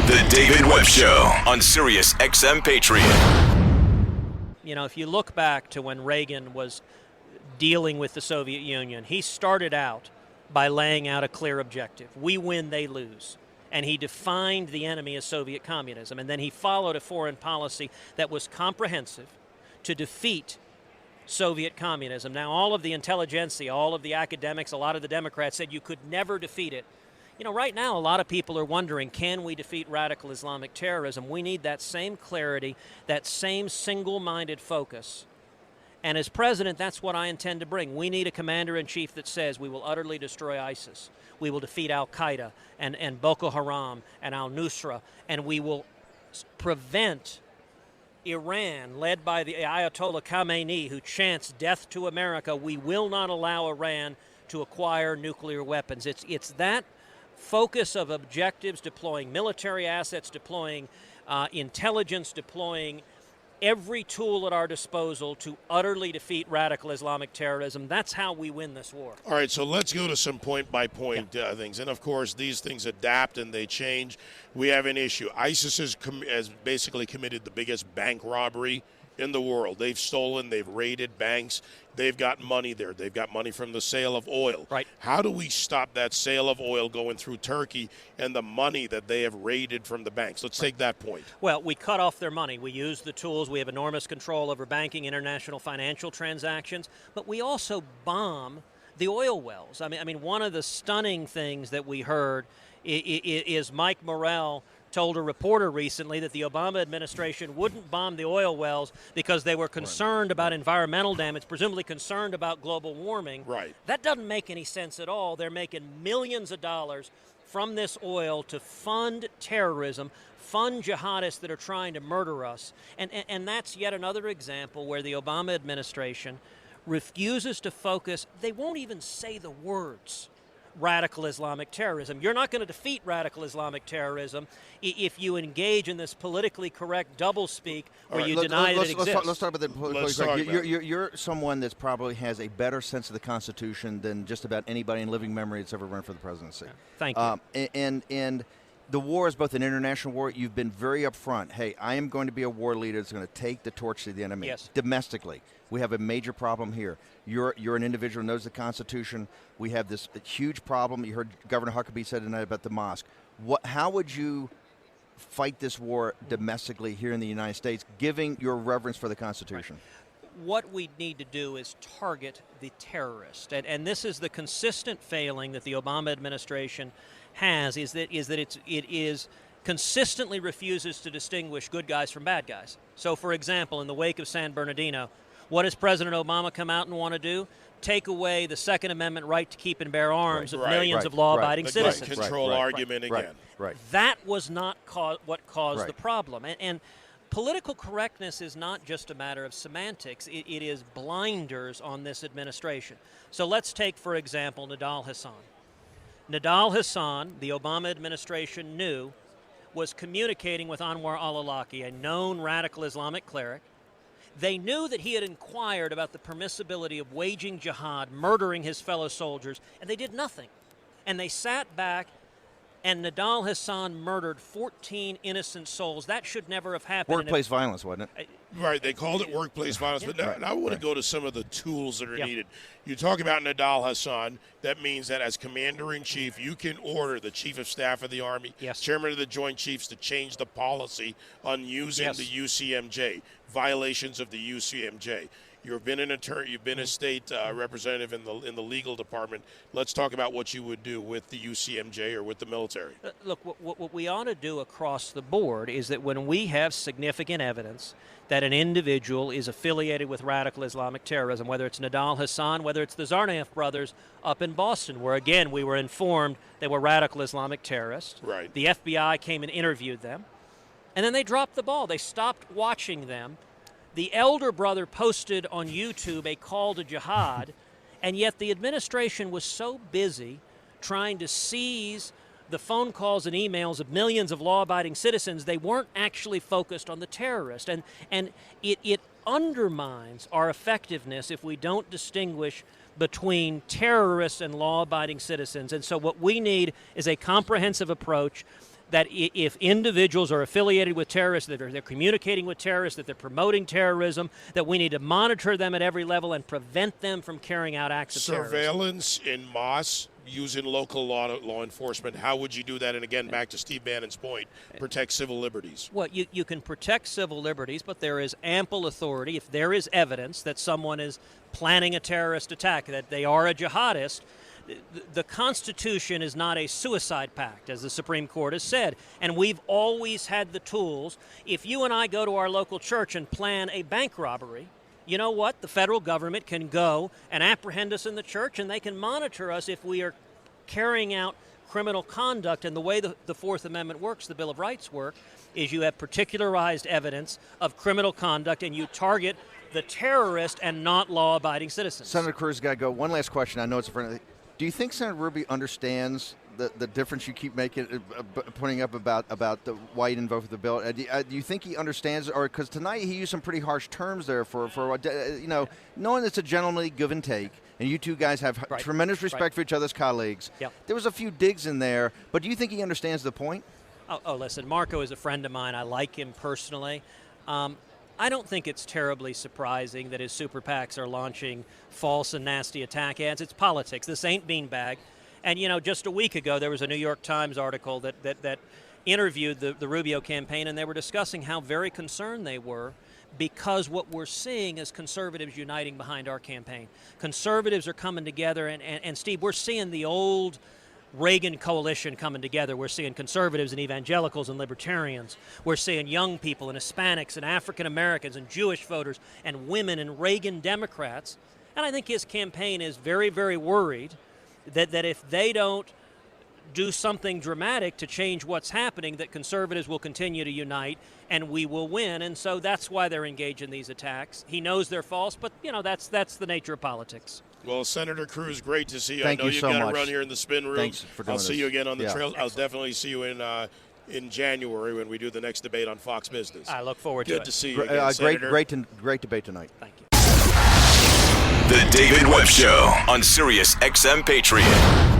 The David Webb Show on SiriusXM Patriot. You know, if you look back to when Reagan was dealing with the Soviet Union, he started out by laying out a clear objective. We win, they lose. And he defined the enemy as Soviet communism. And then he followed a foreign policy that was comprehensive to defeat Soviet communism. Now, all of the intelligentsia, all of the academics, a lot of the Democrats said you could never defeat it. You know, right now, a lot of people are wondering, can we defeat radical Islamic terrorism? We need that same clarity, that same single-minded focus. And as president, that's what I intend to bring. We need a commander-in-chief that says we will utterly destroy ISIS. We will defeat al-Qaeda and Boko Haram and al-Nusra, and we will prevent Iran, led by the Ayatollah Khamenei, who chants death to America. We will not allow Iran to acquire nuclear weapons. It's that focus of objectives, deploying military assets, deploying intelligence, deploying every tool at our disposal to utterly defeat radical Islamic terrorism. That's how we win this war. All right, so let's go to some point-by-point things. And, of course, these things adapt and they change. We have an issue. ISIS has basically committed the biggest bank robbery in the world. They've stolen, they've raided banks. They've got money there. They've got money from the sale of oil. Right. How do we stop that sale of oil going through Turkey and the money that they have raided from the banks? Let's take that point. Well, we cut off their money. We use the tools. We have enormous control over banking, international financial transactions. But we also bomb the oil wells. I mean, one of the stunning things that we heard is Mike Morrell told a reporter recently that the Obama administration wouldn't bomb the oil wells because they were concerned about environmental damage, presumably concerned about global warming. Right. That doesn't make any sense at all. They're making millions of dollars from this oil to fund terrorism, fund jihadists that are trying to murder us. And that's yet another example where the Obama administration refuses to focus. They won't even say the words radical Islamic terrorism. You're not going to defeat radical Islamic terrorism if you engage in this politically correct doublespeak where you deny that it exists. Let's talk about the politically correct. You're someone that probably has a better sense of the Constitution than just about anybody in living memory that's ever run for the presidency. Thank you. And the war is both an international war. You've been very upfront. Hey, I am going to be a war leader that's going to take the torch to the enemy. Yes. Domestically, we have a major problem here. You're an individual who knows the Constitution. We have this huge problem. You heard Governor Huckabee say tonight about the mosque. How would you fight this war domestically here in the United States, giving your reverence for the Constitution? Right. What we need to do is target the terrorist. And this is the consistent failing that the Obama administration has, is that it consistently refuses to distinguish good guys from bad guys. So, for example, in the wake of San Bernardino, what does President Obama come out and want to do? Take away the Second Amendment right to keep and bear arms of millions of law-abiding citizens. The gun control argument again. Right. That was not what caused the problem. And political correctness is not just a matter of semantics. It is blinders on this administration. So let's take, for example, Nidal Hasan. Nidal Hasan, the Obama administration knew, was communicating with Anwar al-Awlaki, a known radical Islamic cleric. They knew that he had inquired about the permissibility of waging jihad, murdering his fellow soldiers, and they did nothing. And they sat back, and Nidal Hasan murdered 14 innocent souls. That should never have happened. Workplace violence, wasn't it? Right, they called it workplace violence. But now I want to go to some of the tools that are needed. You talk about Nidal Hasan. That means that as commander-in-chief, you can order the chief of staff of the Army, chairman of the Joint Chiefs, to change the policy on using the UCMJ, violations of the UCMJ. You've been an attorney. You've been a state representative in the legal department. Let's talk about what you would do with the UCMJ or with the military. Look, what we ought to do across the board is that when we have significant evidence that an individual is affiliated with radical Islamic terrorism, whether it's Nidal Hasan, whether it's the Tsarnaev brothers up in Boston, where, again, we were informed they were radical Islamic terrorists. Right. The FBI came and interviewed them, and then they dropped the ball. They stopped watching them. The elder brother posted on YouTube a call to jihad, and yet the administration was so busy trying to seize the phone calls and emails of millions of law-abiding citizens, they weren't actually focused on the terrorist. And it undermines our effectiveness if we don't distinguish between terrorists and law-abiding citizens. And so what we need is a comprehensive approach. that if individuals are affiliated with terrorists, that they're communicating with terrorists, that they're promoting terrorism, that we need to monitor them at every level and prevent them from carrying out acts of surveillance in Moss using local law enforcement. How would you do that? And again, back to Steve Bannon's point, protect civil liberties. Well, you can protect civil liberties, but there is ample authority. If there is evidence that someone is planning a terrorist attack, that they are a jihadist, the Constitution is not a suicide pact, as the Supreme Court has said, and we've always had the tools. If you and I go to our local church and plan a bank robbery, you know what? The federal government can go and apprehend us in the church, and they can monitor us if we are carrying out criminal conduct. And the way the Fourth Amendment works, the Bill of Rights work, is you have particularized evidence of criminal conduct, and you target the terrorist and not law-abiding citizens. Senator Cruz, got to go. One last question. I know it's a friend. Do you think Senator Ruby understands the difference you keep making, putting up about the why you didn't vote for the bill? Do you think he understands, or because tonight he used some pretty harsh terms there for knowing it's a gentlemanly give and take, and you two guys have tremendous respect for each other's colleagues. Yep. There was a few digs in there, but do you think he understands the point? Oh, listen, Marco is a friend of mine. I like him personally. I don't think it's terribly surprising that his super PACs are launching false and nasty attack ads. It's politics. This ain't beanbag. And, just a week ago, there was a New York Times article that interviewed the Rubio campaign, and they were discussing how very concerned they were because what we're seeing is conservatives uniting behind our campaign. Conservatives are coming together, and Steve, we're seeing the old Reagan coalition coming together. We're seeing conservatives and evangelicals and libertarians. We're seeing young people and Hispanics and African Americans and Jewish voters and women and Reagan Democrats. And I think his campaign is very, very worried that if they don't do something dramatic to change what's happening, that conservatives will continue to unite and we will win. And so that's why they're engaged in these attacks. He knows they're false, but that's the nature of politics. Well, Senator Cruz, great to see you. Thank I know you you've so got much. to run here in the spin room. Thanks for doing I'll see this. you again on the trail. Excellent. I'll definitely see you in January when we do the next debate on Fox Business. I look forward to it. Good to see you again, Senator. Great debate tonight. Thank you. The David Webb Show on SiriusXM Patriot.